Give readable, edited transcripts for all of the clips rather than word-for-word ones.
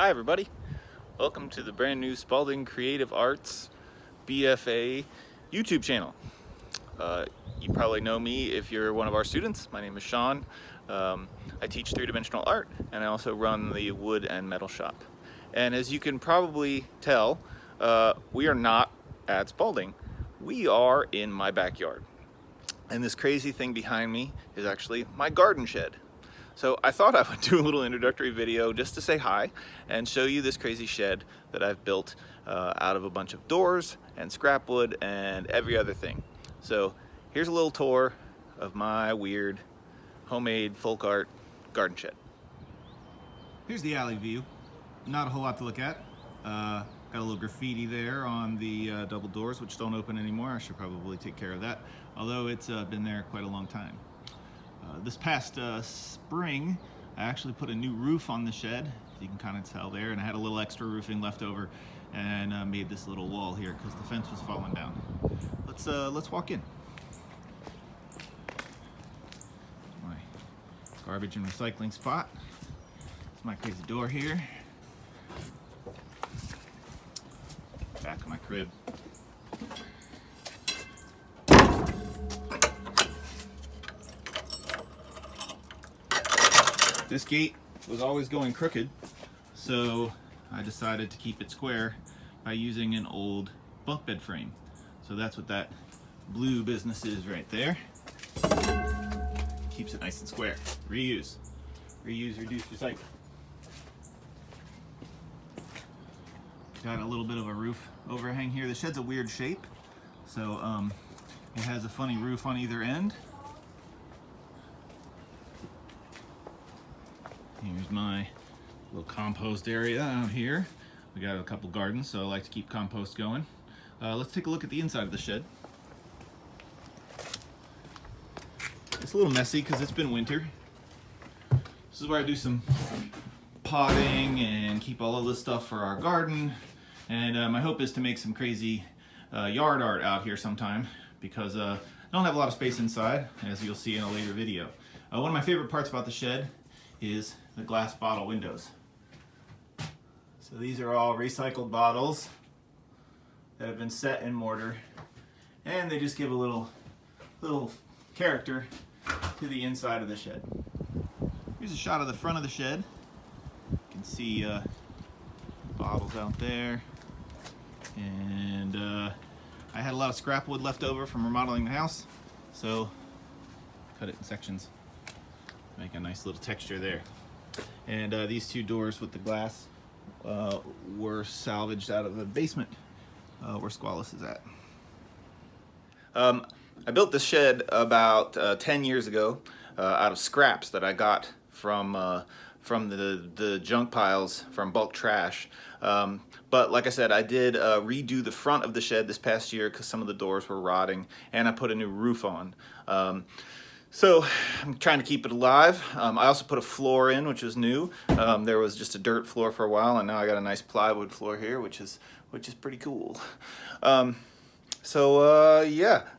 Hi everybody, welcome to the brand new Spalding Creative Arts BFA YouTube channel. You probably know me if you're one of our students. My name is Sean. I teach three-dimensional art and I also run the wood and metal shop. And as you can probably tell, we are not at Spalding. We are in my backyard. And this crazy thing behind me is actually my garden shed. So I thought I would do a little introductory video just to say hi and show you this crazy shed that I've built out of a bunch of doors and scrap wood and every other thing. So here's a little tour of my weird homemade folk art garden shed. Here's the alley view. Not a whole lot to look at. Got a little graffiti there on the double doors, which don't open anymore. I should probably take care of that, although it's been there quite a long time. This past spring, I actually put a new roof on the shed. You can kind of tell there, and I had a little extra roofing left over, and made this little wall here because the fence was falling down. Let's walk in. My garbage and recycling spot. It's my crazy door here. Back of my crib. This gate was always going crooked, so I decided to keep it square by using an old bunk bed frame. So that's what that blue business is right there. Keeps it nice and square. Reuse. Reuse, reduce, recycle. Got a little bit of a roof overhang here. The shed's a weird shape, so it has a funny roof on either end. Here's my little compost area out here. We got a couple gardens, so I like to keep compost going. Let's take a look at the inside of the shed. It's a little messy because it's been winter. This is where I do some potting and keep all of this stuff for our garden. And my hope is to make some crazy yard art out here sometime because I don't have a lot of space inside, as you'll see in a later video. One of my favorite parts about the shed is the glass bottle windows. So these are all recycled bottles that have been set in mortar, and they just give a little character to the inside of the shed. Here's a shot of the front of the shed. You can see bottles out there, and I had a lot of scrap wood left over from remodeling the house, so cut it in sections. Make a nice little texture there. And these two doors with the glass were salvaged out of the basement where Squalus is at. I built this shed about 10 years ago out of scraps that I got from the junk piles from bulk trash. But like I said, I did redo the front of the shed this past year because some of the doors were rotting, and I put a new roof on. So I'm trying to keep it alive. I also put a floor in, which was new. There was just a dirt floor for a while, and now I got a nice plywood floor here, which is pretty cool. Yeah,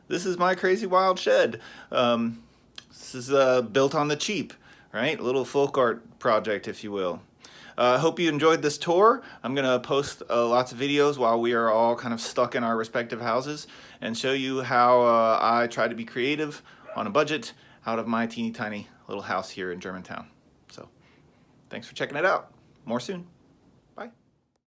this is my crazy wild shed. This is built on the cheap, right? A little folk art project, if you will. I hope you enjoyed this tour. I'm gonna post lots of videos while we are all kind of stuck in our respective houses and show you how I try to be creative on a budget out of my teeny tiny little house here in Germantown. So thanks for checking it out. More soon.